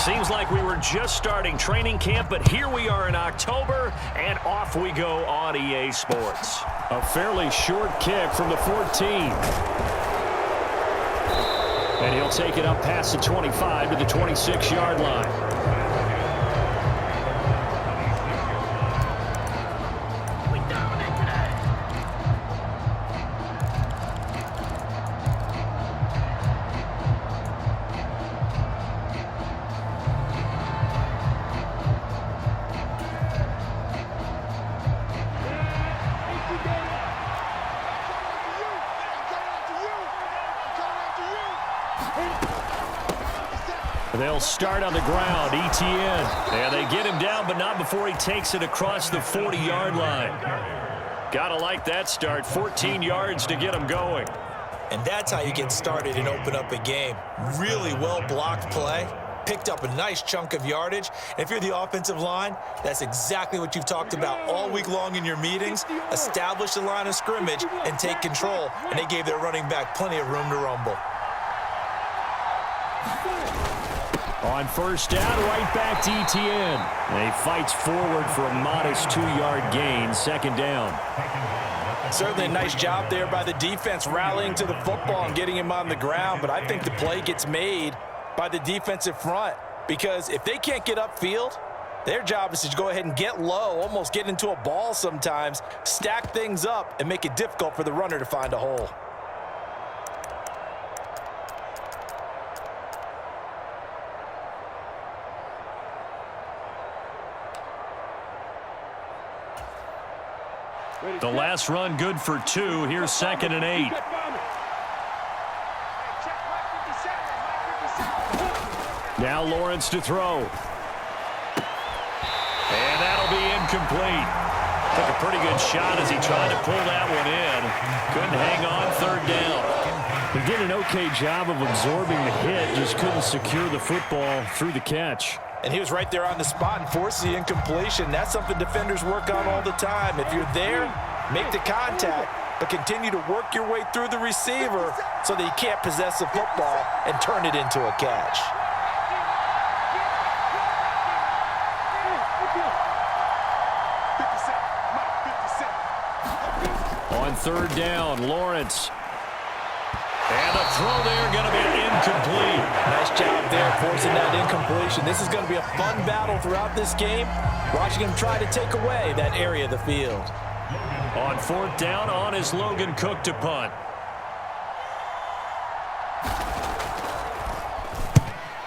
Seems like we were just starting training camp, but here we are in October, and off we go on EA Sports. A fairly short kick from the 14. And he'll take it up past the 25 to the 26-yard line. They'll start on the ground. Etienne. And they get him down, but not before he takes it across the 40-yard line. Gotta like that start. 14 yards to get him going. And that's how you get started and open up a game. Really well-blocked play. Picked up a nice chunk of yardage. And if you're the offensive line, that's exactly what you've talked about all week long in your meetings. Establish the line of scrimmage and take control. And they gave their running back plenty of room to rumble. On first down, right back to Etienne. And he fights forward for a modest 2-yard gain, second down. Certainly a nice job there by the defense rallying to the football and getting him on the ground, but I think the play gets made by the defensive front because if they can't get upfield, their job is to go ahead and get low, almost get into a ball sometimes, stack things up, and make it difficult for the runner to find a hole. The last run good for 2. Here's 2nd and 8. Now Lawrence to throw. And that'll be incomplete. Took a pretty good shot as he tried to pull that one in. Couldn't hang on, 3rd down. He did an okay job of absorbing the hit, just couldn't secure the football through the catch. And he was right there on the spot and forced the incompletion. That's something defenders work on all the time. If you're there, make the contact, but continue to work your way through the receiver so that you can't possess the football and turn it into a catch. On 3rd down, Lawrence. And the throw there going to be incomplete. Nice job there forcing that incompletion. This is going to be a fun battle throughout this game. Watching him try to take away that area of the field. On 4th down, on is Logan Cook to punt.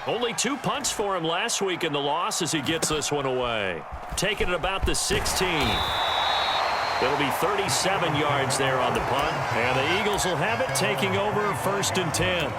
Only 2 punts for him last week in the loss as he gets this one away. Taking it about the 16. It'll be 37 yards there on the punt. And the Eagles will have it, taking over 1st and 10.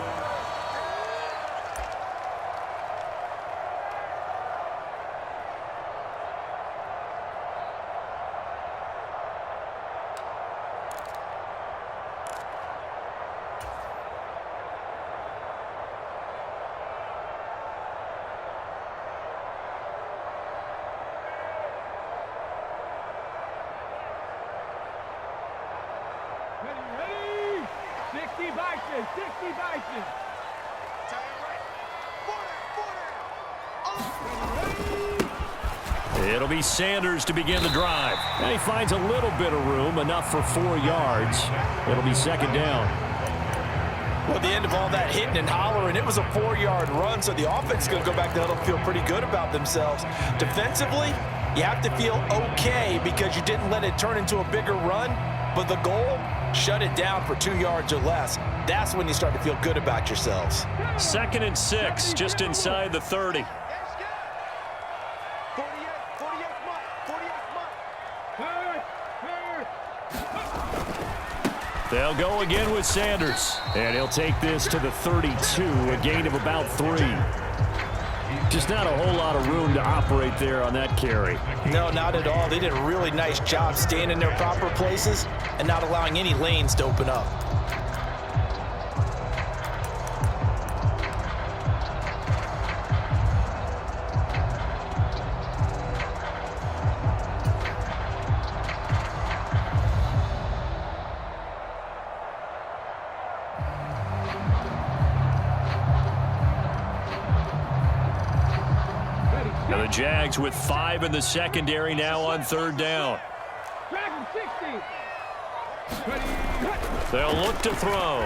It'll be Sanders to begin the drive. And he finds a little bit of room, enough for 4 yards. It'll be 2nd down. Well, at the end of all that hitting and hollering, it was a 4-yard run, so the offense is going to go back there and feel pretty good about themselves. Defensively, you have to feel okay because you didn't let it turn into a bigger run, but the goal, shut it down for 2 yards or less. That's when you start to feel good about yourselves. 2nd and 6, just inside the 30. They'll go again with Sanders. And he'll take this to the 32, a gain of about 3. Just not a whole lot of room to operate there on that carry. No, not at all. They did a really nice job staying in their proper places and not allowing any lanes to open up. Now the Jags with 5 in the secondary now on 3rd down. They'll look to throw.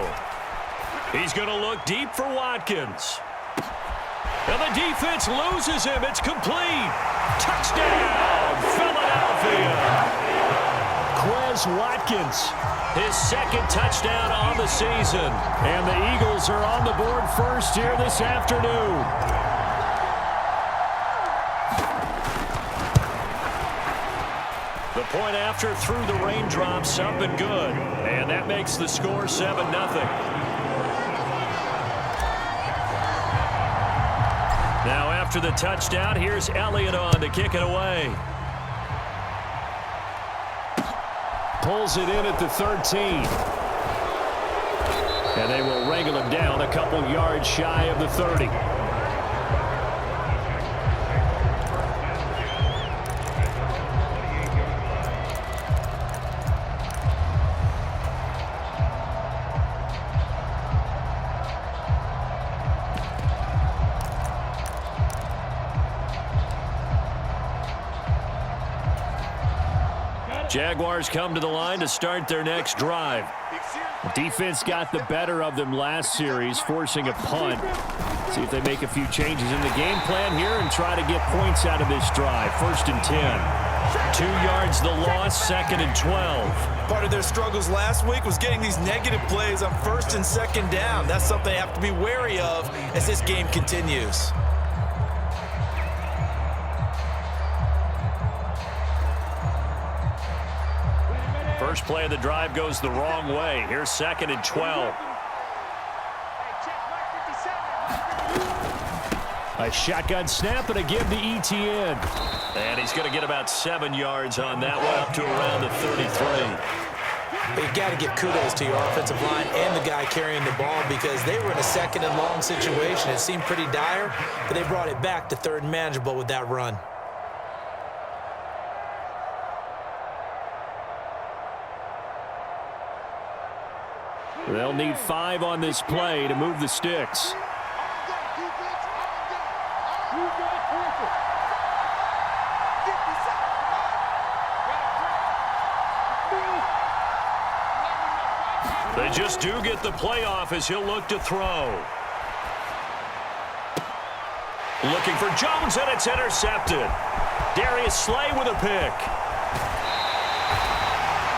He's going to look deep for Watkins. And the defense loses him. It's complete. Touchdown, Philadelphia. Quez Watkins, his 2nd touchdown on the season. And the Eagles are on the board first here this afternoon. The point after through the raindrops up and good. And that makes the score 7-0. Now after the touchdown, here's Elliott on to kick it away. Pulls it in at the 13. And they will wrangle him down a couple yards shy of the 30. Jaguars come to the line to start their next drive. Defense got the better of them last series, forcing a punt. See if they make a few changes in the game plan here and try to get points out of this drive. 1st and 10. 2 yards the loss, 2nd and 12. Part of their struggles last week was getting these negative plays on 1st and 2nd down. That's something they have to be wary of as this game continues. First play of the drive goes the wrong way. Here's 2nd and 12. A shotgun snap and a give to ETN. And he's going to get about 7 yards on that one, up to around the 33. You got to give kudos to your offensive line and the guy carrying the ball because they were in a 2nd and long situation. It seemed pretty dire, but they brought it back to 3rd and manageable with that run. They'll need 5 on this play to move the sticks. They just do get the playoff as he'll look to throw. Looking for Jones, and it's intercepted. Darius Slay with a pick.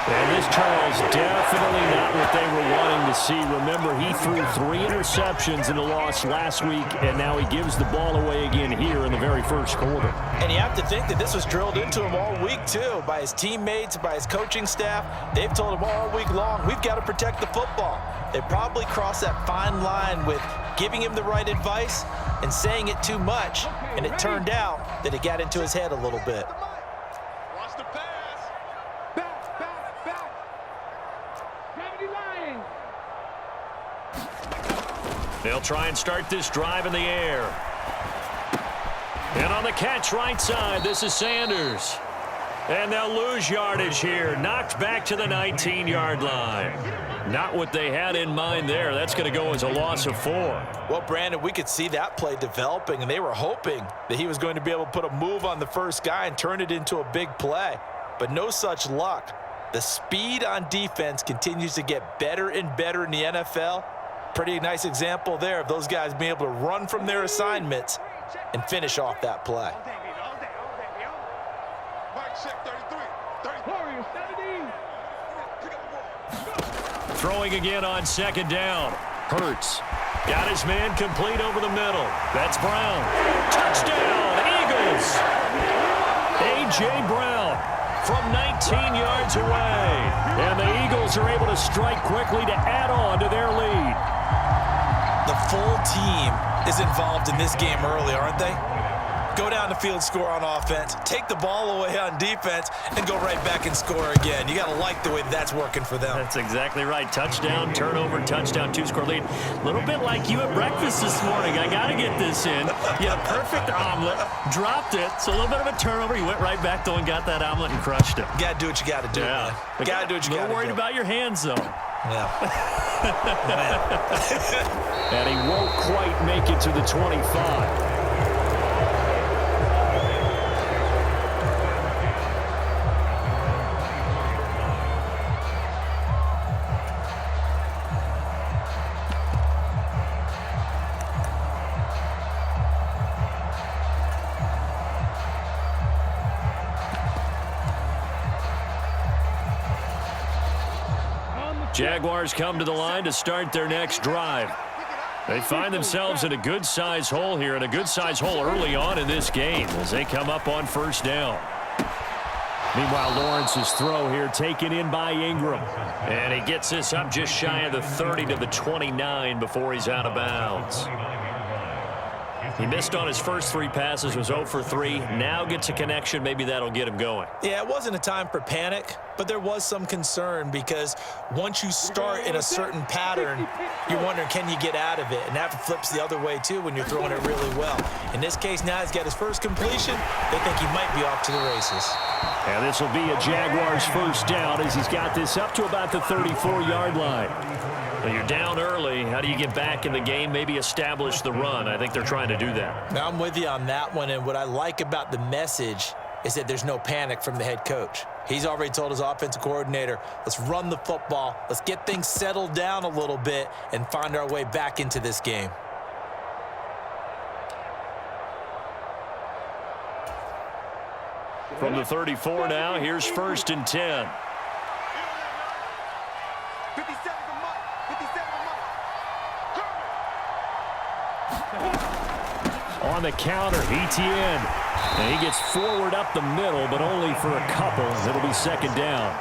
And this Charles definitely not what they were wanting to see. Remember, he threw 3 interceptions in the loss last week, and now he gives the ball away again here in the very first quarter. And you have to think that this was drilled into him all week, too, by his teammates, by his coaching staff. They've told him all week long, we've got to protect the football. They probably crossed that fine line with giving him the right advice and saying it too much, and it turned out that it got into his head a little bit. They'll try and start this drive in the air. And on the catch right side, this is Sanders. And they'll lose yardage here. Knocked back to the 19-yard line. Not what they had in mind there. That's going to go as a loss of 4. Well, Brandon, we could see that play developing, and they were hoping that he was going to be able to put a move on the first guy and turn it into a big play. But no such luck. The speed on defense continues to get better and better in the NFL. Pretty nice example there of those guys being able to run from their assignments and finish off that play. Throwing again on 2nd down. Hurts. Got his man complete over the middle. That's Brown. Touchdown, Eagles. A.J. Brown from 19 yards away. And the Eagles are able to strike quickly to add on to their lead. The full team is involved in this game early, aren't they? Go down the field, score on offense, take the ball away on defense, and go right back and score again. You got to like the way that's working for them. That's exactly right. Touchdown, turnover, touchdown, 2-score lead. A little bit like you at breakfast this morning. I got to get this in. Yeah, perfect omelet. Dropped it. So a little bit of a turnover. You went right back, though, and got that omelet and crushed it. You got to do what you got to do, man. You got to do what you got to do. A little worried about your hands, though. Yeah. And he won't quite make it to the 25. Jaguars come to the line to start their next drive. They find themselves in a good-sized hole here, and a good-sized hole early on in this game as they come up on first down. Meanwhile, Lawrence's throw here taken in by Ingram. And he gets this up just shy of the 30 to the 29 before he's out of bounds. He missed on his first 3 passes, was 0 for 3. Now gets a connection. Maybe that'll get him going. Yeah, it wasn't a time for panic, but there was some concern because once you start in a certain pattern, you're wondering, can you get out of it? And that flips the other way, too, when you're throwing it really well. In this case, now he's got his first completion. They think he might be off to the races. And this will be a Jaguars first down as he's got this up to about the 34-yard line. Well, you're down early. How do you get back in the game, maybe establish the run? I think they're trying to do that. Now, I'm with you on that one, and what I like about the message is that there's no panic from the head coach. He's already told his offensive coordinator, let's run the football, let's get things settled down a little bit and find our way back into this game. From the 34 now, here's 1st and 10. On the counter, Etienne. And he gets forward up the middle, but only for a couple. It'll be 2nd down.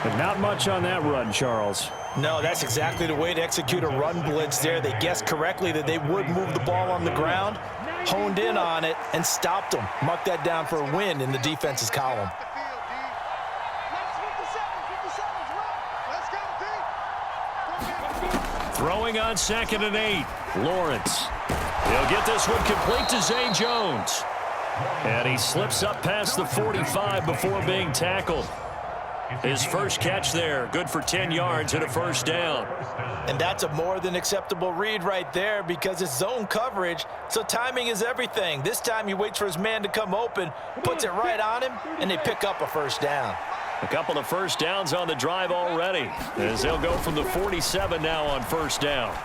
But not much on that run, Charles. No, that's exactly the way to execute a run blitz there. They guessed correctly that they would move the ball on the ground, honed in on it, and stopped them. Mark that down for a win in the defense's column. Throwing on 2nd and 8. Lawrence. He'll get this one complete to Zay Jones. And he slips up past the 45 before being tackled. His first catch there, good for 10 yards and a 1st down. And that's a more than acceptable read right there because it's zone coverage, so timing is everything. This time he waits for his man to come open, puts it right on him, and they pick up a 1st down. A couple of 1st downs on the drive already as they'll go from the 47 now on 1st down.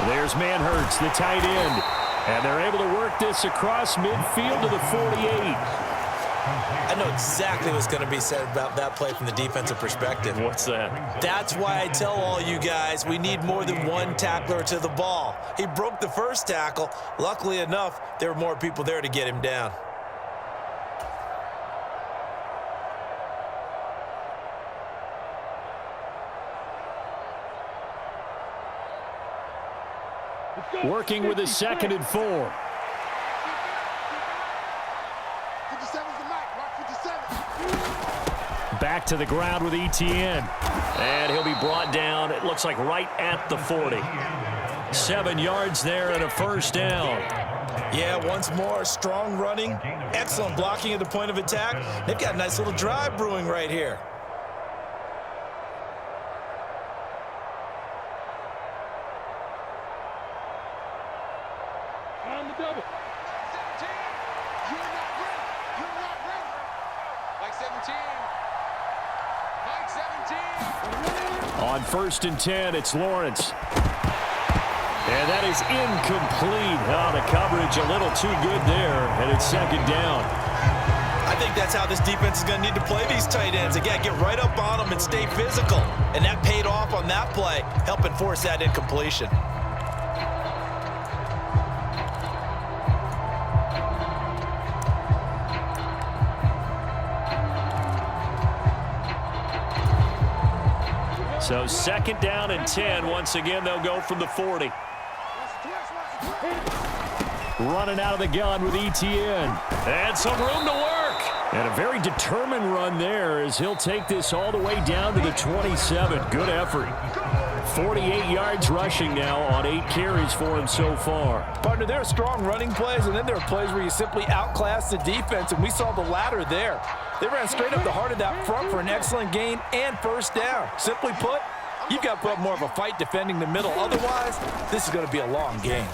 There's Manhurts, the tight end. And they're able to work this across midfield to the 48. I know exactly what's going to be said about that play from the defensive perspective. What's that? That's why I tell all you guys we need more than one tackler to the ball. He broke the first tackle. Luckily enough, there were more people there to get him down. Working with his 2nd and 4. Back to the ground with Etienne. And he'll be brought down, it looks like right at the 40. 7 yards there and a 1st down. Yeah, once more, strong running, excellent blocking at the point of attack. They've got a nice little drive brewing right here. On 1st and 10, it's Lawrence. And that is incomplete. Oh, the coverage a little too good there, and it's 2nd down. I think that's how this defense is going to need to play these tight ends. They got to get right up on them and stay physical. And that paid off on that play, helping force that incompletion. So 2nd down and 10. Once again, they'll go from the 40. Running out of the gun with Etienne. And some room to work. And a very determined run there as he'll take this all the way down to the 27. Good effort. 48 yards rushing now on 8 carries for him so far. Partner, there are strong running plays, and then there are plays where you simply outclass the defense, and we saw the latter there. They ran straight up the heart of that front for an excellent gain and 1st down. Simply put, you've got to put up more of a fight defending the middle. Otherwise, this is going to be a long game.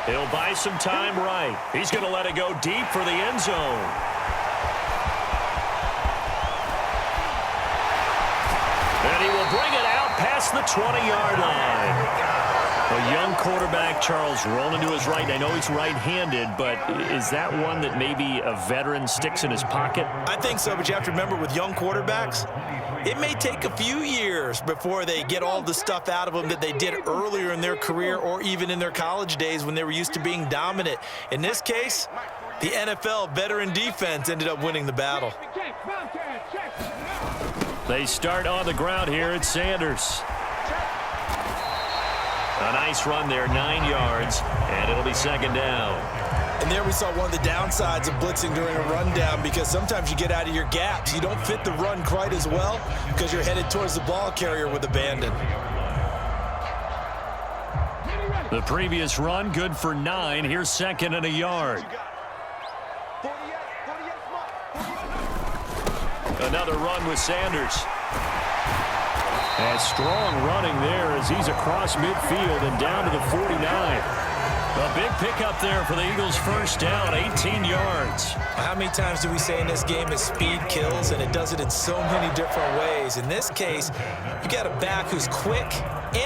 He'll buy some time right. He's going to let it go deep for the end zone. And he will bring it out past the 20-yard line. A young quarterback, Charles, rolling to his right. I know he's right-handed, but is that one that maybe a veteran sticks in his pocket? I think so, but you have to remember with young quarterbacks, it may take a few years before they get all the stuff out of them that they did earlier in their career or even in their college days when they were used to being dominant. In this case, the NFL veteran defense ended up winning the battle. They start on the ground here at Sanders. A nice run there, 9 yards, and it'll be second down. And there we saw one of the downsides of blitzing during a rundown, because sometimes you get out of your gaps. You don't fit the run quite as well because you're headed towards the ball carrier with abandon. The previous run good for 9. Here's second and a yard. Another run with Sanders. And strong running there as he's across midfield and down to the 49. A big pickup there for the Eagles' first down, 18 yards. How many times do we say in this game that speed kills, and it does it in so many different ways? In this case, you got a back who's quick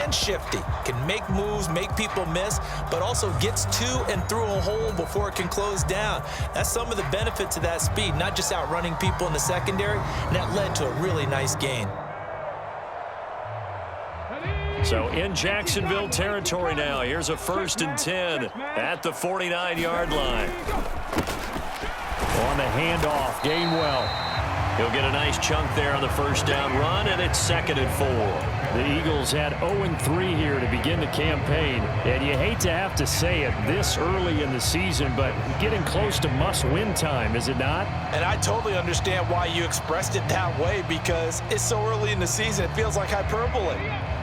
and shifty, can make moves, make people miss, but also gets to and through a hole before it can close down. That's some of the benefits of that speed, not just outrunning people in the secondary, and that led to a really nice gain. So in Jacksonville territory now. Here's a 1st and 10 at the 49-yard line. On the handoff, Gainwell. He'll get a nice chunk there on the first down run, and it's 2nd and 4. The Eagles had 0-3 here to begin the campaign, and you hate to have to say it this early in the season, but getting close to must-win time, is it not? And I totally understand why you expressed it that way, because it's so early in the season, it feels like hyperbole.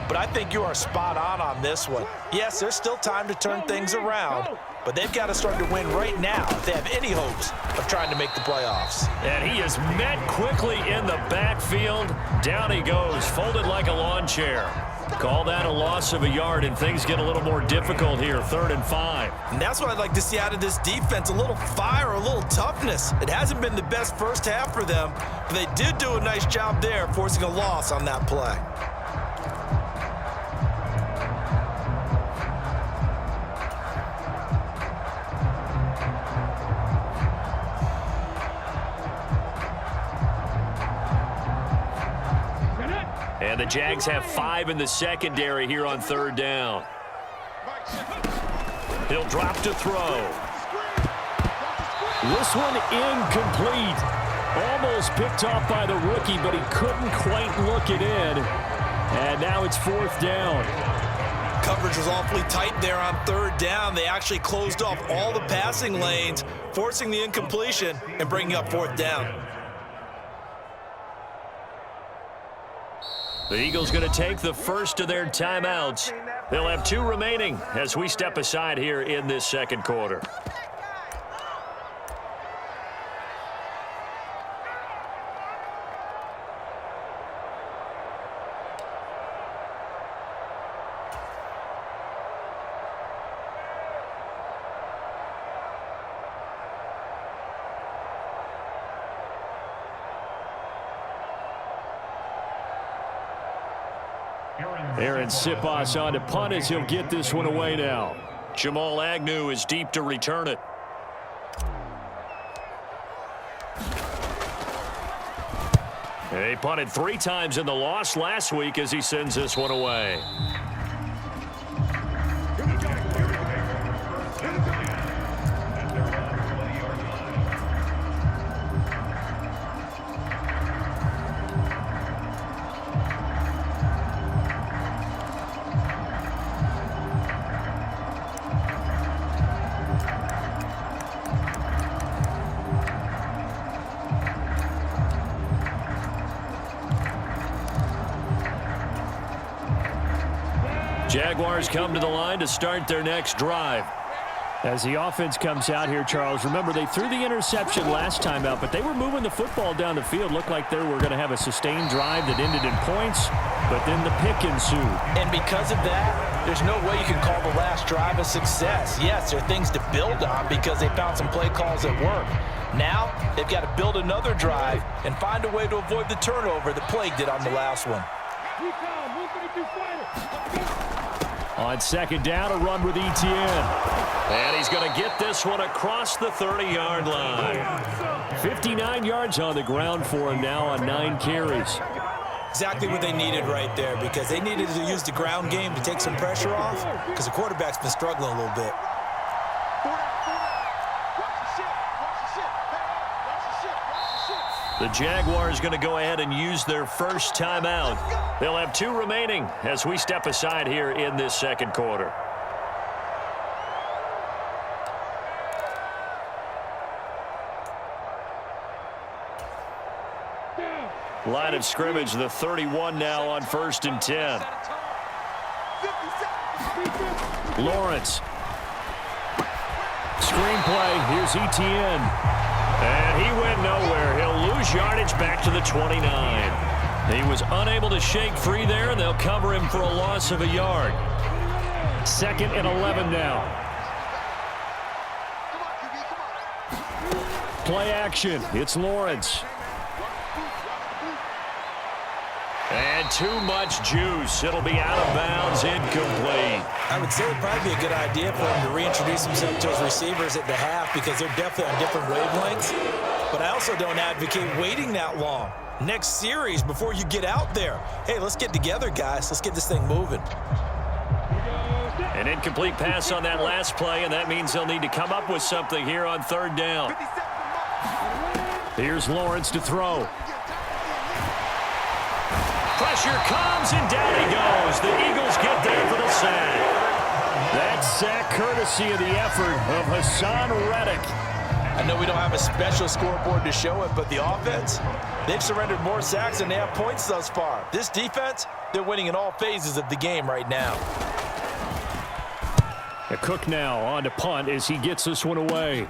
But I think you are spot on this one. Yes, there's still time to turn things around, but they've got to start to win right now if they have any hopes of trying to make the playoffs. And he is met quickly in the backfield. Down he goes, folded like a lawn chair. Call that a loss of a yard, and things get a little more difficult here, 3rd and 5. And that's what I'd like to see out of this defense, a little fire, a little toughness. It hasn't been the best first half for them, but they did do a nice job there, forcing a loss on that play. And the Jags have 5 in the secondary here on 3rd down. He'll drop to throw. This one incomplete. Almost picked off by the rookie, but he couldn't quite look it in. And now it's 4th down. Coverage was awfully tight there on 3rd down. They actually closed off all the passing lanes, forcing the incompletion and bringing up 4th down. The Eagles going to take the first of their timeouts. They'll have 2 remaining as we step aside here in this second quarter. Aaron Siposs on to punt as he'll get this one away now. Jamal Agnew is deep to return it. He punted 3 times in the loss last week as he sends this one away. Jaguars come to the line to start their next drive. As the offense comes out here, Charles, remember they threw the interception last time out, but they were moving the football down the field. Looked like they were going to have a sustained drive that ended in points, but then the pick ensued. And because of that, there's no way you can call the last drive a success. Yes, there are things to build on because they found some play calls that work. Now, they've got to build another drive and find a way to avoid the turnover that plagued it on the last one. On 2nd down, a run with Etienne. And he's going to get this one across the 30-yard line. 59 yards on the ground for him now on 9 carries. Exactly what they needed right there, because they needed to use the ground game to take some pressure off, because the quarterback's been struggling a little bit. The Jaguars going to go ahead and use their first timeout. They'll have 2 remaining as we step aside here in this second quarter. Line of scrimmage, the 31 now on 1st and 10. Lawrence. Screenplay, here's Etienne. And he went nowhere. He'll lose yardage back to the 29. He was unable to shake free there, and they'll cover him for a loss of a yard. 2nd and 11 now. Play action. It's Lawrence. And too much juice. It'll be out of bounds, incomplete. I would say it would probably be a good idea for him to reintroduce himself to his receivers at the half, because they're definitely on different wavelengths. But I also don't advocate waiting that long. Next series before you get out there. Hey, let's get together, guys. Let's get this thing moving. An incomplete pass on that last play, and that means they'll need to come up with something here on 3rd down. Here's Lawrence to throw. Pressure comes, and down he goes. The Eagles get there for the sack. That sack courtesy of the effort of Hassan Reddick. I know we don't have a special scoreboard to show it, but the offense, they've surrendered more sacks than they have points thus far. This defense, they're winning in all phases of the game right now. A Cook now on to punt as he gets this one away.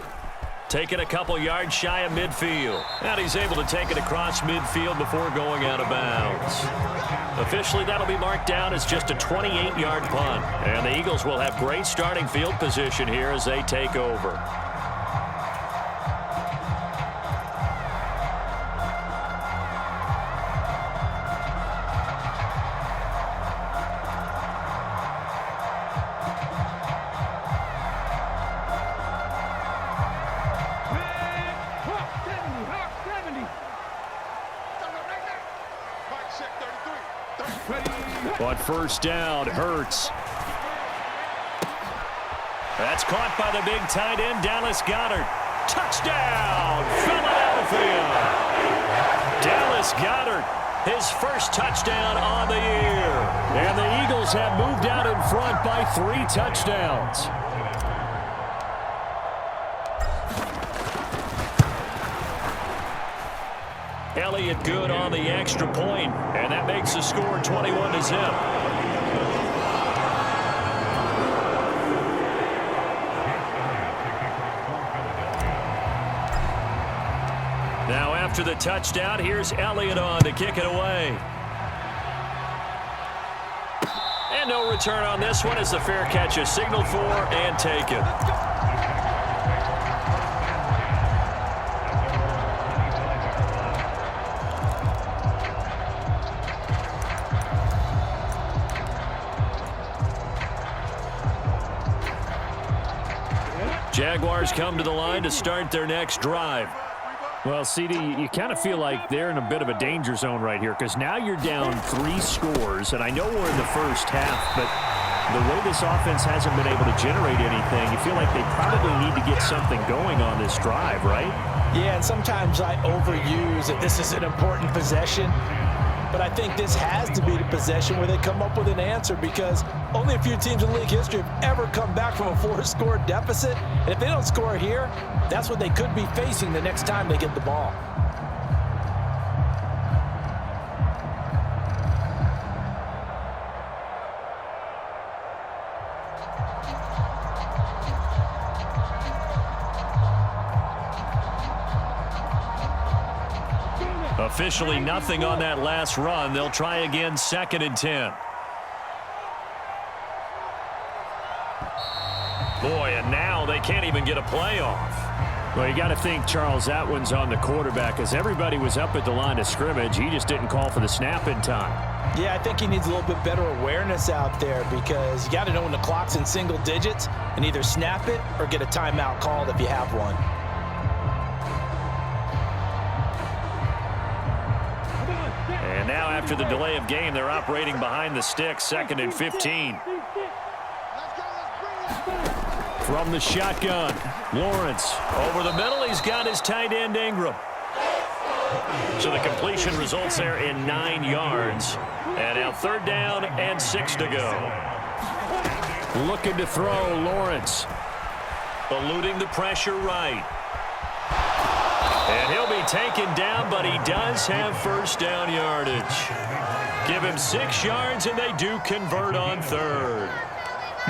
Taking a couple yards shy of midfield. And he's able to take it across midfield before going out of bounds. Officially, that'll be marked down as just a 28-yard punt. And the Eagles will have great starting field position here as they take over. On 1st down, Hurts. That's caught by the big tight end, Dallas Goedert. Touchdown, Philadelphia. Dallas Goedert, his first touchdown on the year. And the Eagles have moved out in front by 3 touchdowns. Elliott good on the extra point, and that makes the score 21-0. Now after the touchdown, here's Elliott on to kick it away. And no return on this one as the fair catch is signaled for and taken. Jaguars come to the line to start their next drive. Well, CD, you kind of feel like they're in a bit of a danger zone right here, because now you're down 3 scores, and I know we're in the first half, but the way this offense hasn't been able to generate anything, you feel like they probably need to get something going on this drive, right? Yeah, and sometimes I overuse that this is an important possession. But I think this has to be the possession where they come up with an answer, because only a few teams in league history have ever come back from a 4-score deficit. And if they don't score here, that's what they could be facing the next time they get the ball. Officially nothing on that last run. They'll try again, 2nd and 10. Boy, and now they can't even get a play off. Well, you got to think, Charles, that one's on the quarterback, as everybody was up at the line of scrimmage. He just didn't call for the snap in time. Yeah, I think he needs a little bit better awareness out there, because you got to know when the clock's in single digits and either snap it or get a timeout called if you have one. after the delay of game. They're operating behind the sticks, 2nd and 15. From the shotgun, Lawrence over the middle. He's got his tight end, Ingram. So the completion results there in 9 yards. And now 3rd down and 6 to go. Looking to throw, Lawrence. Eluding the pressure right. And he'll be taken down, but he does have 1st down yardage. Give him 6 yards, and they do convert on 3rd.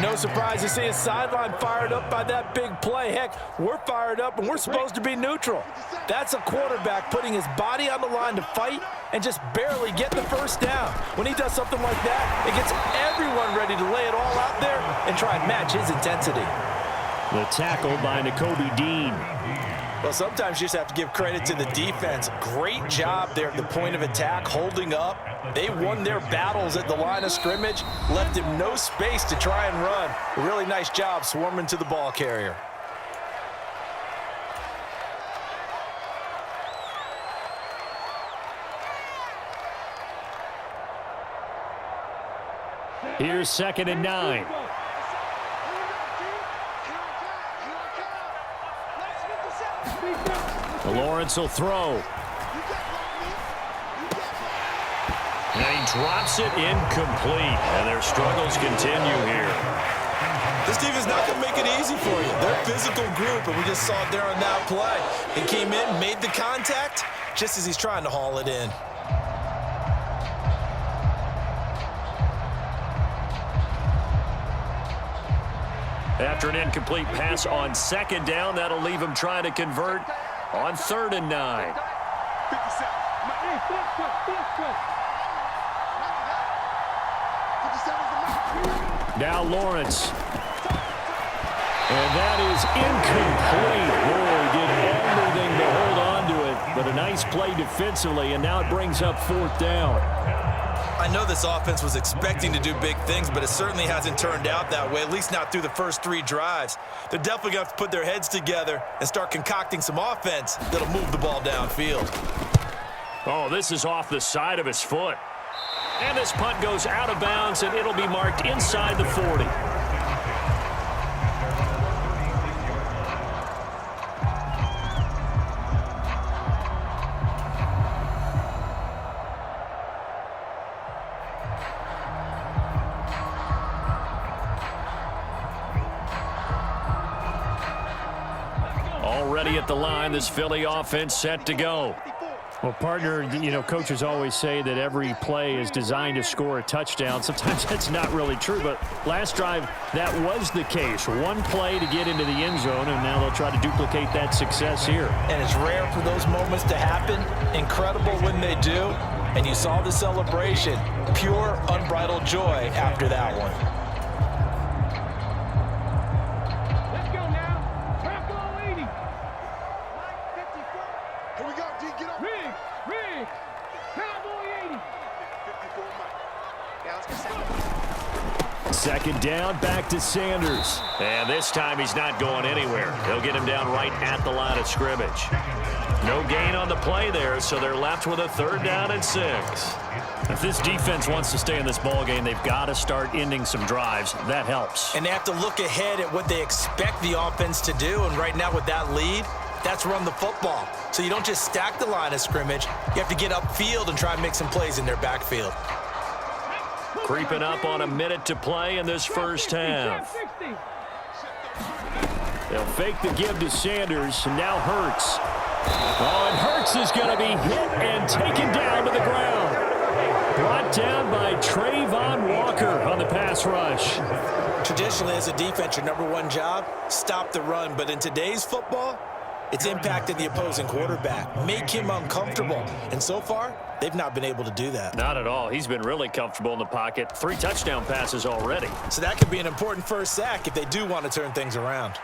No surprise to see his sideline fired up by that big play. Heck, we're fired up, and we're supposed to be neutral. That's a quarterback putting his body on the line to fight and just barely get the 1st down. When he does something like that, it gets everyone ready to lay it all out there and try and match his intensity. The tackle by Nakobe Dean. Well, sometimes you just have to give credit to the defense. Great job there at the point of attack, holding up. They won their battles at the line of scrimmage, left him no space to try and run. A really nice job swarming to the ball carrier. Here's 2nd and 9. Lawrence will throw. And he drops it incomplete. And their struggles continue here. This defense is not going to make it easy for you. They're a physical group, and we just saw it there on that play. He came in, made the contact, just as he's trying to haul it in. After an incomplete pass on 2nd down, that'll leave him trying to convert on 3rd and 9. Now Lawrence. And that is incomplete. Boy, did everything to hold on to it. But a nice play defensively, and now it brings up 4th down. I know this offense was expecting to do big things, but it certainly hasn't turned out that way, at least not through the first 3 drives. They're definitely going to have to put their heads together and start concocting some offense that'll move the ball downfield. Oh, this is off the side of his foot. And this punt goes out of bounds, and it'll be marked inside the 40. Already at the line, this Philly offense set to go. Well, partner, you know, coaches always say that every play is designed to score a touchdown. Sometimes that's not really true, but last drive, that was the case. One play to get into the end zone, and now they'll try to duplicate that success here. And it's rare for those moments to happen. Incredible when they do. And you saw the celebration. Pure, unbridled joy after that one. Second down, back to Sanders. And this time he's not going anywhere. They'll get him down right at the line of scrimmage. No gain on the play there, so they're left with a 3rd down and 6. If this defense wants to stay in this ball game, they've got to start ending some drives. That helps. And they have to look ahead at what they expect the offense to do. And right now with that lead, that's run the football. So you don't just stack the line of scrimmage. You have to get upfield and try and make some plays in their backfield. Creeping up on a minute to play in this first half. They'll fake the give to Sanders, and now Hurts. Oh, and Hurts is going to be hit and taken down to the ground. Brought down by Trayvon Walker on the pass rush. Traditionally, as a defense, your #1 job, stop the run. But in today's football, it's impacted the opposing quarterback, make him uncomfortable. And so far, they've not been able to do that. Not at all. He's been really comfortable in the pocket. 3 touchdown passes already. So that could be an important first sack if they do want to turn things around.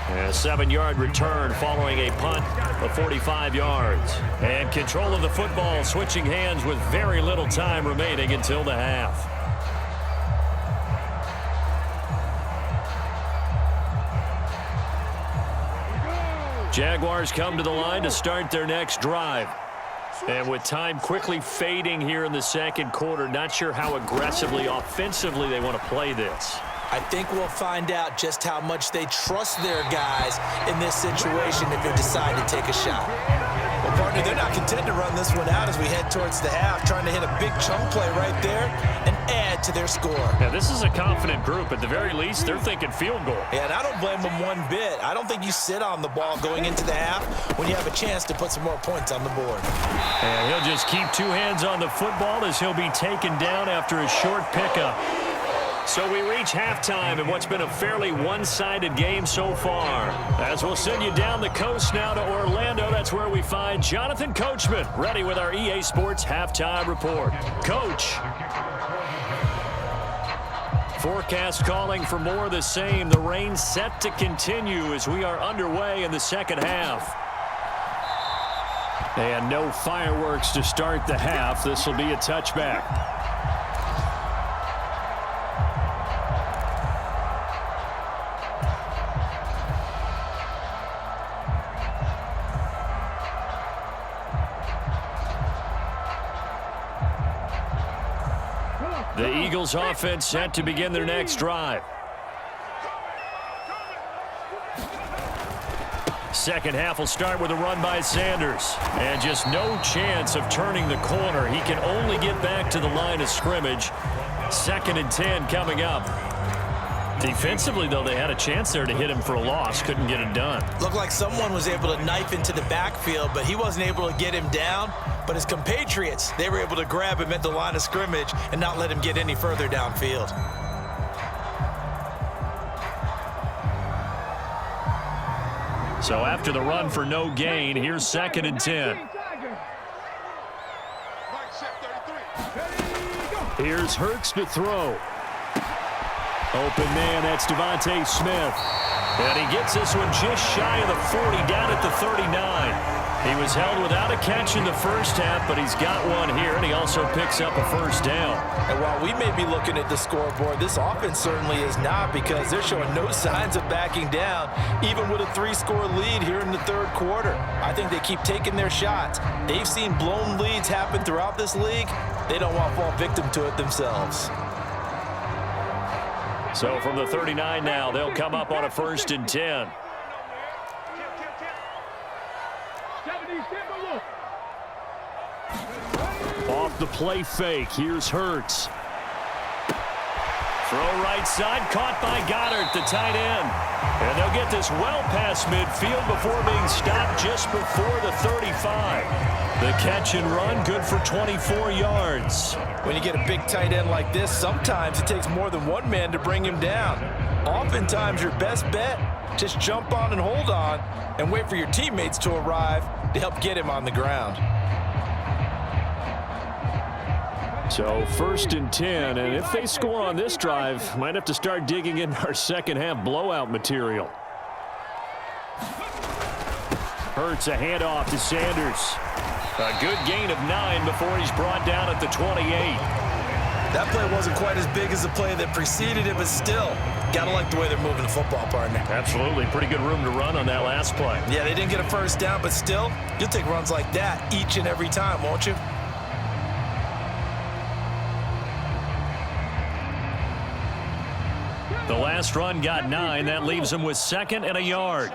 And a 7-yard return following a punt of 45 yards. And control of the football switching hands with very little time remaining until the half. Jaguars come to the line to start their next drive. And with time quickly fading here in the second quarter, not sure how aggressively, offensively they want to play this. I think we'll find out just how much they trust their guys in this situation if they decide to take a shot. Well, partner, they're not content to run this one out as we head towards the half, trying to hit a big chunk play right there and add to their score. Yeah, this is a confident group. At the very least, they're thinking field goal. Yeah, and I don't blame them one bit. I don't think you sit on the ball going into the half when you have a chance to put some more points on the board. And he'll just keep two hands on the football as he'll be taken down after a short pickup. So we reach halftime in what's been a fairly one-sided game so far. As we'll send you down the coast now to Orlando, that's where we find Jonathan Coachman, ready with our EA Sports Halftime Report. Coach. Forecast calling for more of the same. The rain set to continue as we are underway in the second half. And no fireworks to start the half. This will be a touchback. The Eagles offense set to begin their next drive. Second half will start with a run by Sanders. And just no chance of turning the corner. He can only get back to the line of scrimmage. 2nd and 10 coming up. Defensively, though, they had a chance there to hit him for a loss. Couldn't get it done. Looked like someone was able to knife into the backfield, but he wasn't able to get him down. But his compatriots, they were able to grab him at the line of scrimmage and not let him get any further downfield. So after the run for no gain, here's 2nd and 10. Here's Hurts to throw. Open man, that's Devontae Smith. And he gets this one just shy of the 40, down at the 39. He was held without a catch in the first half, but he's got one here, and he also picks up a first down. And while we may be looking at the scoreboard, this offense certainly is not, because they're showing no signs of backing down, even with a 3-score lead here in the third quarter. I think they keep taking their shots. They've seen blown leads happen throughout this league. They don't want to fall victim to it themselves. So from the 39 now, they'll come up on a 1st and 10. Off the play fake, here's Hurts. Throw right side, caught by Goddard, the tight end. And they'll get this well past midfield before being stopped just before the 35. The catch and run, good for 24 yards. When you get a big tight end like this, sometimes it takes more than one man to bring him down. Oftentimes, your best bet, just jump on and hold on and wait for your teammates to arrive to help get him on the ground. So 1st and 10, and if they score on this drive, might have to start digging in our second half blowout material. Hurts a handoff to Sanders. A good gain of 9 before he's brought down at the 28. That play wasn't quite as big as the play that preceded it, but still, gotta like the way they're moving the football, partner. Absolutely. Pretty good room to run on that last play. Yeah, they didn't get a first down, but still, you'll take runs like that each and every time, won't you? The last run got 9. That leaves him with 2nd and a yard.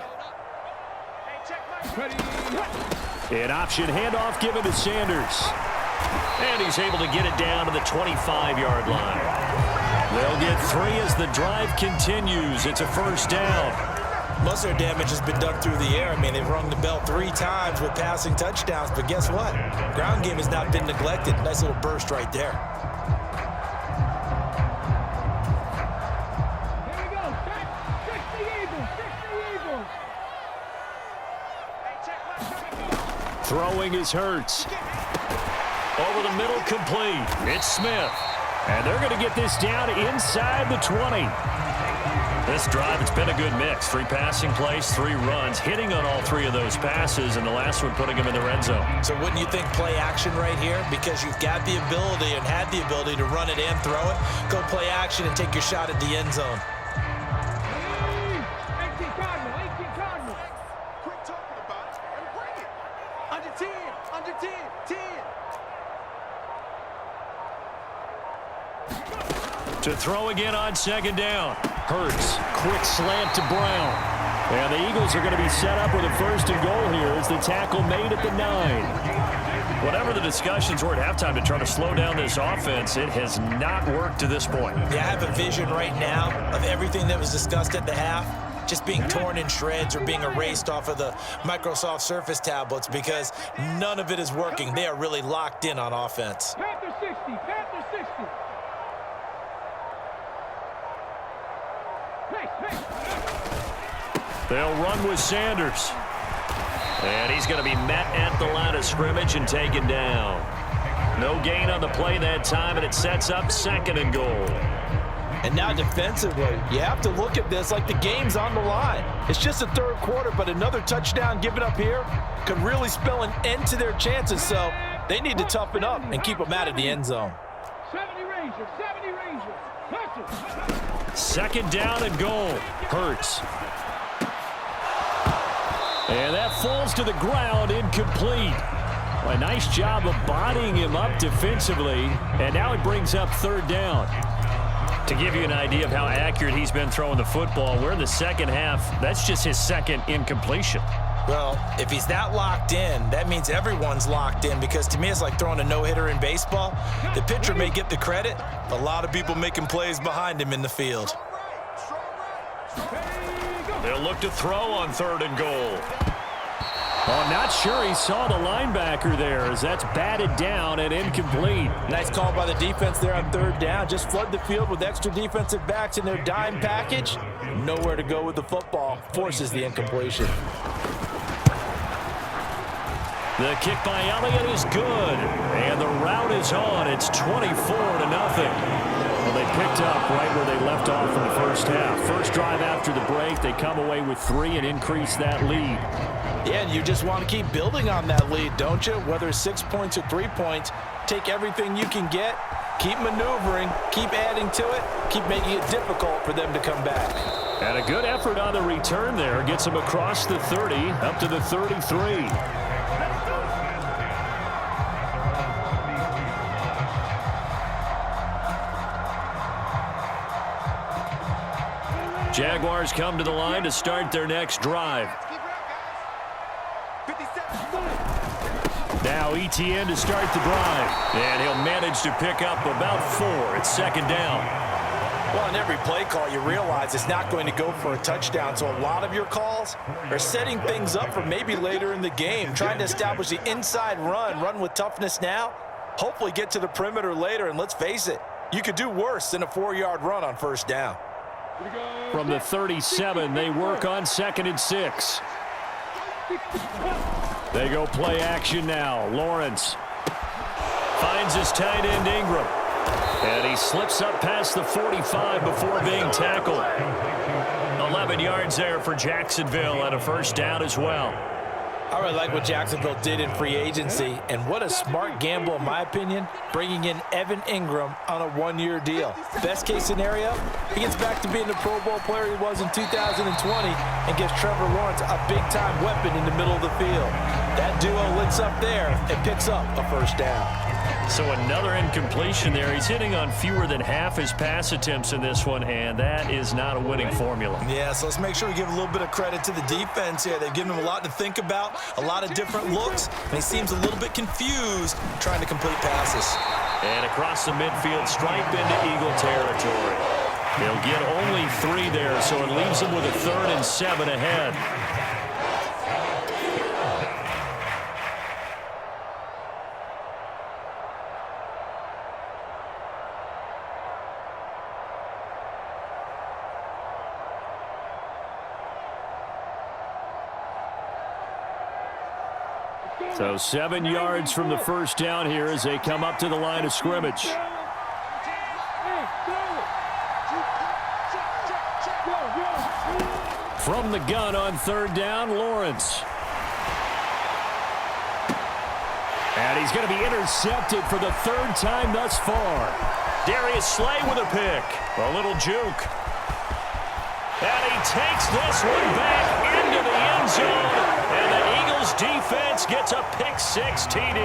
An option handoff given to Sanders. And he's able to get it down to the 25-yard line. They'll get 3 as the drive continues. It's a first down. Most of their damage has been done through the air. I mean, they've rung the bell 3 times with passing touchdowns, but guess what? Ground game has not been neglected. Nice little burst right there. Throwing is Hurts. Over the middle, complete. It's Smith. And they're going to get this down inside the 20. This drive, it's been a good mix. 3 passing plays, 3 runs, hitting on all 3 of those passes, and the last one putting him in the red zone. So wouldn't you think play action right here? Because you've got the ability and had the ability to run it and throw it. Go play action and take your shot at the end zone. To throw again on second down. Hurts, quick slant to Brown. And the Eagles are going to be set up with a first and goal here as the tackle made at the 9. Whatever the discussions were at halftime to try to slow down this offense, it has not worked to this point. Yeah, I have a vision right now of everything that was discussed at the half just being torn in shreds or being erased off of the Microsoft Surface tablets because none of it is working. They are really locked in on offense. Panther 60, Panther 60. They'll run with Sanders. And he's going to be met at the line of scrimmage and taken down. No gain on the play that time, and it sets up second and goal. And now defensively, you have to look at this like the game's on the line. It's just the third quarter, but another touchdown given up here could really spell an end to their chances. So they need to toughen up and keep them out of the end zone. 70 Rangers, 70 Rangers. Hustle. Second down and goal. Hurts. And that falls to the ground, incomplete. A nice job of bodying him up defensively, and now it brings up third down. To give you an idea of how accurate he's been throwing the football, we're in the second half. That's just his second incompletion. Well, if he's that locked in, that means everyone's locked in because to me it's like throwing a no-hitter in baseball. The pitcher may get the credit. A lot of people making plays behind him in the field. They'll look to throw on third and goal. Oh, I'm not sure he saw the linebacker there as that's batted down and incomplete. Nice call by the defense there on third down. Just flood the field with extra defensive backs in their dime package. Nowhere to go with the football. Forces the incompletion. The kick by Elliott is good. And the route is on. It's 24-0. Well, they picked up right where they left off in the first half. First drive after the break, they come away with 3 and increase that lead. Yeah, and you just want to keep building on that lead, don't you? Whether it's 6 points or 3 points, take everything you can get, keep maneuvering, keep adding to it, keep making it difficult for them to come back. And a good effort on the return there. Gets them across the 30, up to the 33. Jaguars come to the line to start their next drive. Now ETN to start the drive. And he'll manage to pick up about 4. It's second down. Well, on every play call, you realize it's not going to go for a touchdown. So a lot of your calls are setting things up for maybe later in the game, trying to establish the inside run with toughness now, hopefully get to the perimeter later. And let's face it, you could do worse than a 4-yard run on first down. From the 37, they work on 2nd and 6. They go play action now. Lawrence finds his tight end Ingram. And he slips up past the 45 before being tackled. 11 yards there for Jacksonville and a first down as well. I really like what Jacksonville did in free agency, and what a smart gamble, in my opinion, bringing in Evan Ingram on a 1-year deal. Best case scenario, he gets back to being the Pro Bowl player he was in 2020 and gives Trevor Lawrence a big-time weapon in the middle of the field. That duo links up there and picks up a first down. So another incompletion there. He's hitting on fewer than half his pass attempts in this one, and that is not a winning formula. Yeah, so let's make sure we give a little bit of credit to the defense here. They've given him a lot to think about, a lot of different looks, and he seems a little bit confused trying to complete passes. And across the midfield, stripe into Eagle territory. They'll get only 3 there, so it leaves them with a 3rd and 7 ahead. So 7 yards from the first down here as they come up to the line of scrimmage. From the gun on 3rd down, Lawrence. And he's going to be intercepted for the 3rd time thus far. Darius Slay with a pick. A little juke. And he takes this one back into the end zone. And the Eagles defense gets a pick 6 TD.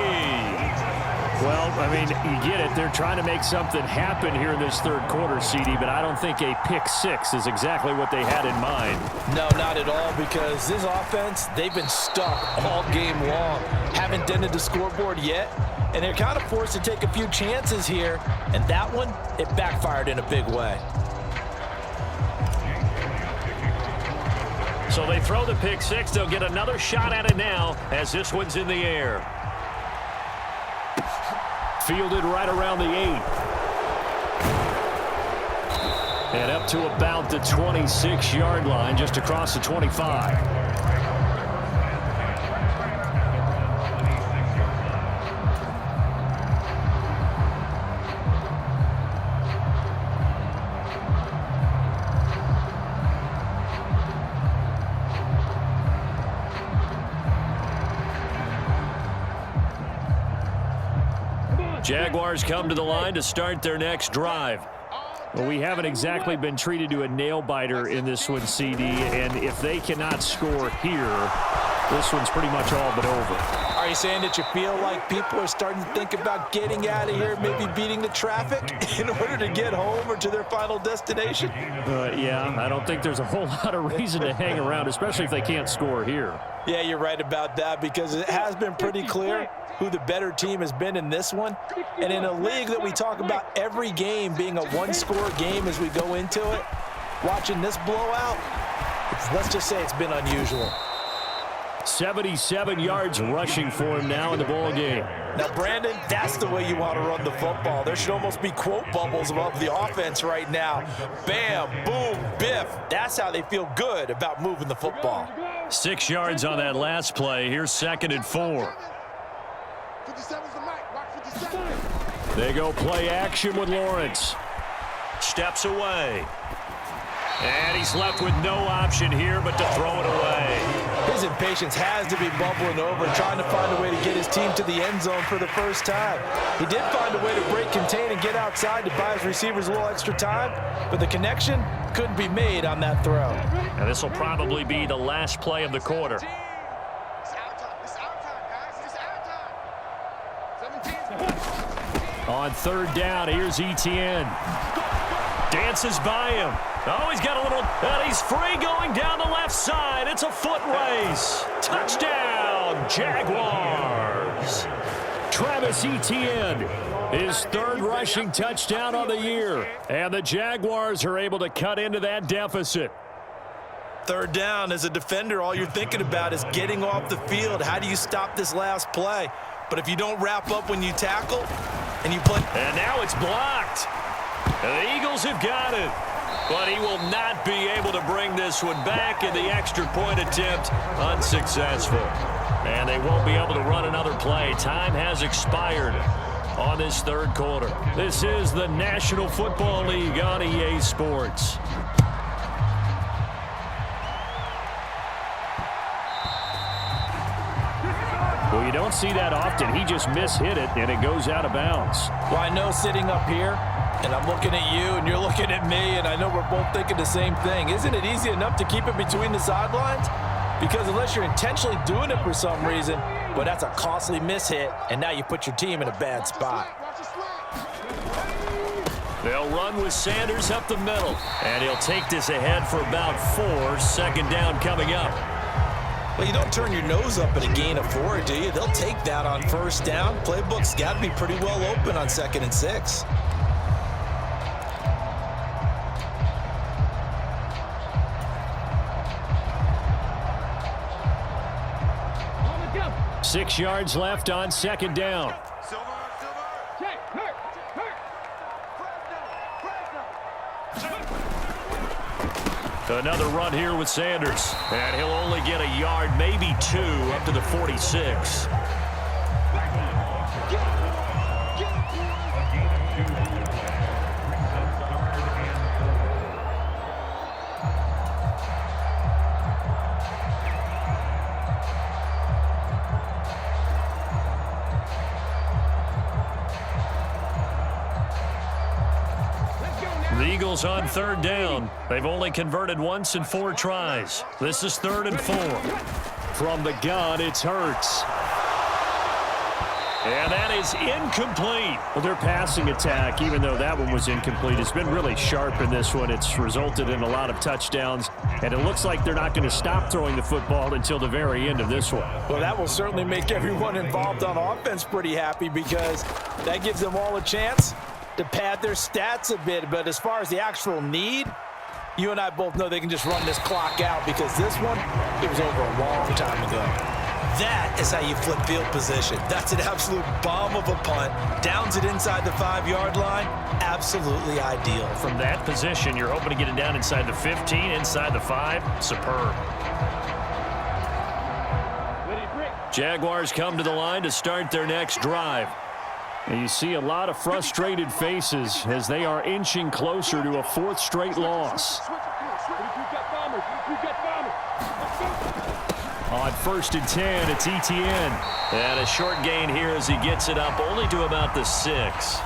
Well, I mean, you get it. They're trying to make something happen here in this third quarter, CD, but I don't think a pick six is exactly what they had in mind. No, not at all, because this offense, they've been stuck all game long. Haven't dented the scoreboard yet, and they're kind of forced to take a few chances here, and that one, it backfired in a big way. So they throw the pick six. They'll get another shot at it now as this one's in the air. Fielded right around the 8. And up to about the 26-yard line, just across the 25. Jaguars come to the line to start their next drive. Well, we haven't exactly been treated to a nail-biter in this one, CD, and if they cannot score here, this one's pretty much all but over. Are you saying that you feel like people are starting to think about getting out of here, maybe beating the traffic in order to get home or to their final destination? Yeah, I don't think there's a whole lot of reason to hang around, especially if they can't score here. Yeah, you're right about that, because it has been pretty clear who the better team has been in this one. And in a league that we talk about every game being a one-score game as we go into it, watching this blowout, let's just say it's been unusual. 77 yards rushing for him now in the ball game. Now, Brandon, that's the way you want to run the football. There should almost be quote bubbles above the offense right now. Bam, boom, biff. That's how they feel good about moving the football. 6 yards on that last play. Here's 2nd and 4. They go play action with Lawrence. Steps away. And he's left with no option here but to throw it away. His impatience has to be bubbling over, trying to find a way to get his team to the end zone for the first time. He did find a way to break contain and get outside to buy his receivers a little extra time, but the connection couldn't be made on that throw. And this will probably be the last play of the quarter. On 3rd down, here's Etienne. Dances by him. Oh, he's got a little, and he's free going down the left side. It's a foot race. Touchdown, Jaguars. Travis Etienne, his 3rd rushing touchdown on the year. And the Jaguars are able to cut into that deficit. 3rd down, as a defender, all you're thinking about is getting off the field. How do you stop this last play? But if you don't wrap up when you tackle and you play... And now it's blocked. The Eagles have got it. But he will not be able to bring this one back, and the extra point attempt unsuccessful. And they won't be able to run another play. Time has expired on this 3rd quarter. This is the National Football League on EA Sports. Well, you don't see that often. He just mishit it, and it goes out of bounds. Well, I know sitting up here, and I'm looking at you, and you're looking at me, and I know we're both thinking the same thing. Isn't it easy enough to keep it between the sidelines? Because unless you're intentionally doing it for some reason, well, that's a costly mishit, and now you put your team in a bad spot. They'll run with Sanders up the middle, and he'll take this ahead for about 4. 2nd down coming up. Well, you don't turn your nose up at a gain of 4, do you? They'll take that on 1st down. Playbook's got to be pretty well open on 2nd and 6. Go. 6 yards left on 2nd down. Check. Hurt. Another run here with Sanders. And he'll only get a yard, maybe 2, up to the 46. The Eagles on 3rd down. They've only converted once in 4 tries. This is 3rd and 4. From the gun, it's Hurts. And that is incomplete. Well, their passing attack, even though that one was incomplete, has been really sharp in this one. It's resulted in a lot of touchdowns, and it looks like they're not going to stop throwing the football until the very end of this one. Well, that will certainly make everyone involved on offense pretty happy because that gives them all a chance to pad their stats a bit. But as far as the actual need, you and I both know they can just run this clock out because this one, it was over a long time ago. That is how you flip field position. That's an absolute bomb of a punt. Downs it inside the 5-yard line. Absolutely ideal. From that position, you're hoping to get it down inside the 15, inside the 5. Superb. Jaguars come to the line to start their next drive. And you see a lot of frustrated faces as they are inching closer to a 4th straight loss. On 1st and 10, it's Etienne. And a short gain here as he gets it up only to about the 6.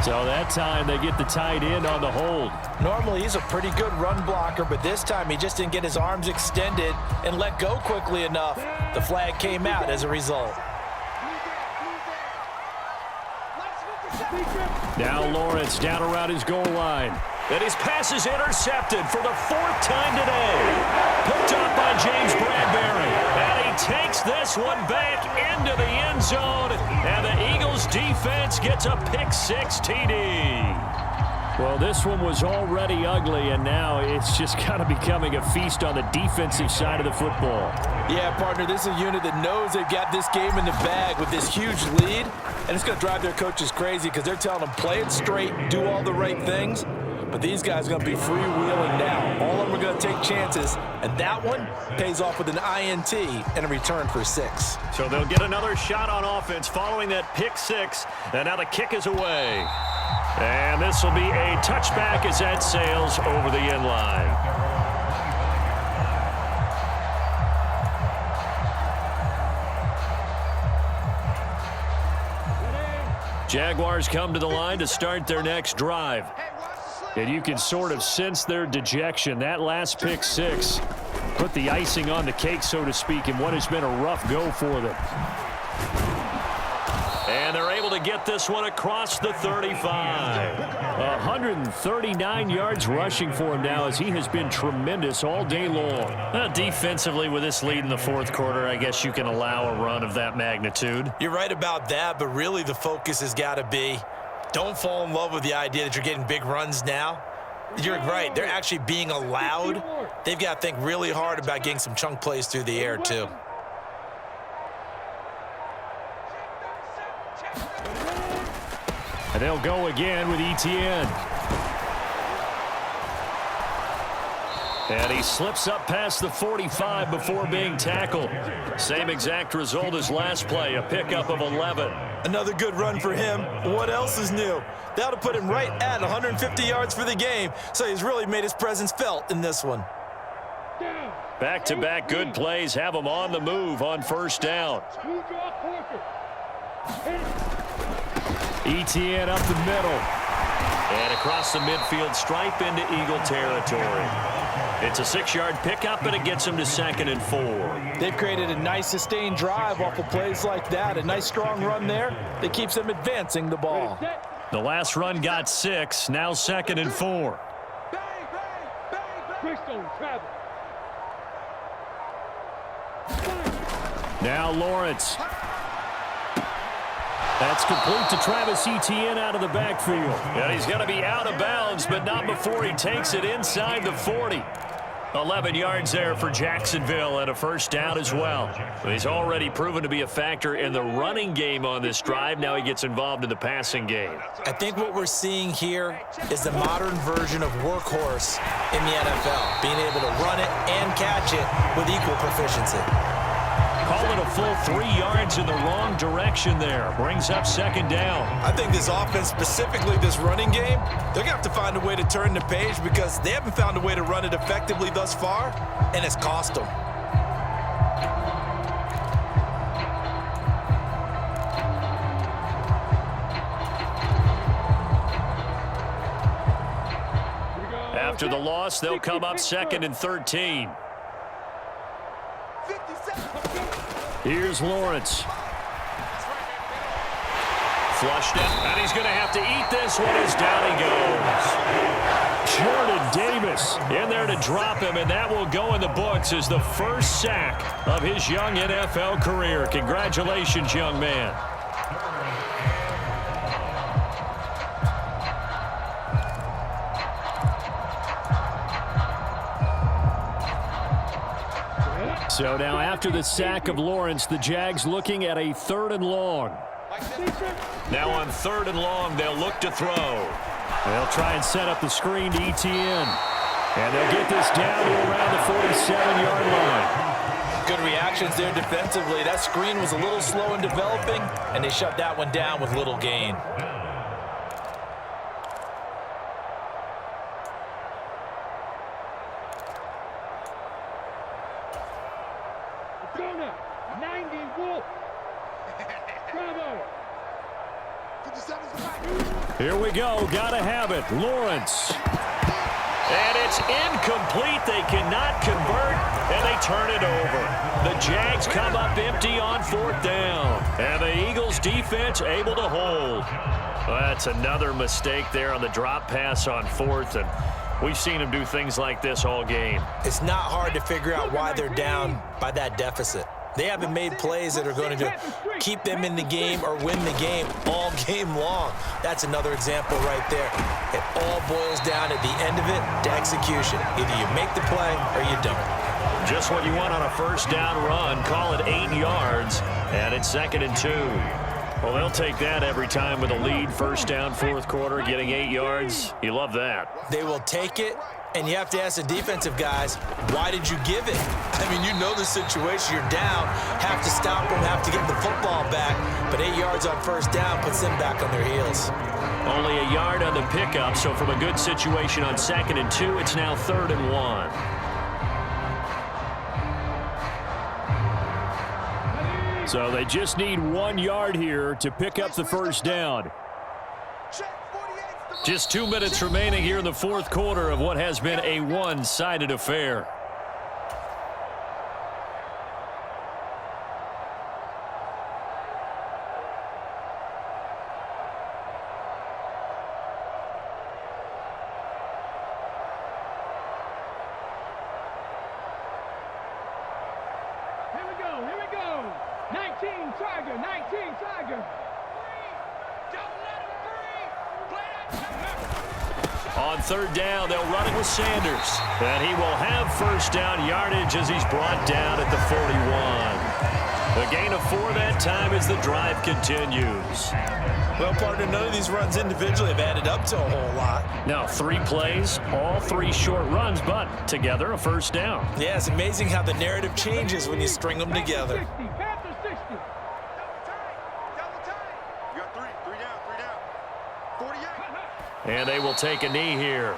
So that time they get the tight end on the hold. Normally he's a pretty good run blocker, but this time he just didn't get his arms extended and let go quickly enough. The flag came out as a result. Now Lawrence down around his goal line. And his pass is intercepted for the 4th time today. Picked up by James Bradbury. And he takes this one back into the end zone. And the Eagles defense gets a pick-6 TD. Well, this one was already ugly, and now it's just kind of becoming a feast on the defensive side of the football. Yeah, partner, this is a unit that knows they've got this game in the bag with this huge lead, and it's going to drive their coaches crazy because they're telling them play it straight, do all the right things. But these guys are going to be freewheeling now. All of them are going to take chances, and that one pays off with an INT and a return for 6. So they'll get another shot on offense following that pick-6, and now the kick is away. And this will be a touchback as that sails over the end line. Jaguars come to the line to start their next drive. And you can sort of sense their dejection. That last pick-6 put the icing on the cake, so to speak, in what has been a rough go for them. And they're able to get this one across the 35. 139 yards rushing for him now as he has been tremendous all day long. Defensively, with this lead in the 4th quarter, I guess you can allow a run of that magnitude. You're right about that, but really the focus has got to be don't fall in love with the idea that you're getting big runs now. You're right. They're actually being allowed. They've got to think really hard about getting some chunk plays through the air, too. And they'll go again with Etienne. And he slips up past the 45 before being tackled. Same exact result as last play, a pickup of 11. Another good run for him. What else is new? That'll put him right at 150 yards for the game, so he's really made his presence felt in this one. Back-to-back good plays have him on the move on 1st down. Etienne up the middle. And across the midfield stripe into Eagle territory. It's a 6-yard pickup, and it gets him to 2nd and 4. They've created a nice sustained drive off of plays like that. A nice strong run there that keeps them advancing the ball. The last run got 6, now 2nd and 4. Now Lawrence. That's complete to Travis Etienne out of the backfield. And he's going to be out of bounds, but not before he takes it inside the 40. 11 yards there for Jacksonville and a 1st down as well. He's already proven to be a factor in the running game on this drive. Now he gets involved in the passing game. I think what we're seeing here is the modern version of workhorse in the NFL, being able to run it and catch it with equal proficiency. Call it a full 3 yards in the wrong direction there. Brings up 2nd down. I think this offense, specifically this running game, they're going to have to find a way to turn the page because they haven't found a way to run it effectively thus far, and it's cost them. After the loss, they'll come up 2nd and 13. Here's Lawrence. Flushed it, and he's going to have to eat this one as down he goes. Jordan Davis In there to drop him, and that will go in the books as the first sack of his young NFL career. Congratulations, young man. So now after the sack of Lawrence, the Jags looking at a 3rd and long. Now on 3rd and long, they'll look to throw. They'll try and set up the screen to ETN. And they'll get this down to around the 47-yard line. Good reactions there defensively. That screen was a little slow in developing, and they shut that one down with little gain. Jonah, 90 Wolf. Bravo. Here we go. Gotta have it. Lawrence. And it's incomplete. They cannot convert, and they turn it over. The Jags come up empty on 4th down. And the Eagles defense able to hold. Well, that's another mistake there on the drop pass on 4th, and we've seen them do things like this all game. It's not hard to figure out why they're down by that deficit. They haven't made plays that are going to keep them in the game or win the game all game long. That's another example right there. It all boils down at the end of it to execution. Either you make the play or you don't. Just what you want on a 1st down run. Call it 8 yards, and it's 2nd and 2. Well, they'll take that every time with a lead. 1st down, 4th quarter, getting 8 yards. You love that. They will take it, and you have to ask the defensive guys, why did you give it? I mean, you know the situation. You're down, have to stop them, have to get the football back, but 8 yards on 1st down puts them back on their heels. Only a yard on the pickup, so from a good situation on 2nd and 2, it's now 3rd and 1. So they just need 1 yard here to pick up the 1st down. Just 2 minutes remaining here in the 4th quarter of what has been a one-sided affair. Here we go. 19 Tiger, 19 Tiger. On 3rd down, they'll run it with Sanders. And he will have 1st down yardage as he's brought down at the 41. The gain of 4 that time as the drive continues. Well, partner, none of these runs individually have added up to a whole lot. Now 3 plays, all 3 short runs, but together a 1st down. Yeah, it's amazing how the narrative changes when you string them together. 60, Panther 60. You got 3 down. 48. And they will take a knee here.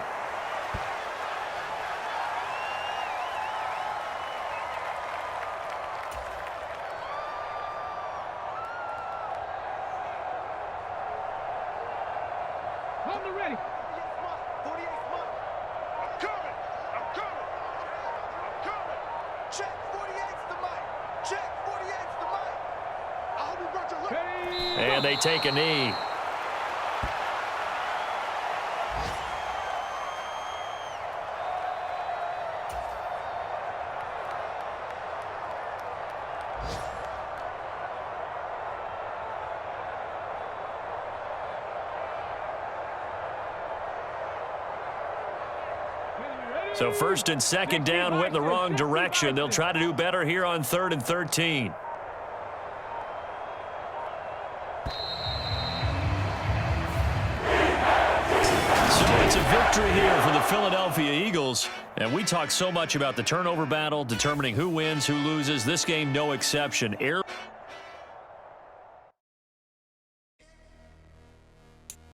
On the ready. 48 month. I'm coming. Check 48's the mic. Check 48's the mic. I hope you brought your luck. And they take a knee. So 1st and 2nd down went in the wrong direction. They'll try to do better here on 3rd and 13. So it's a victory here for the Philadelphia Eagles. And we talked so much about the turnover battle, determining who wins, who loses. This game, no exception.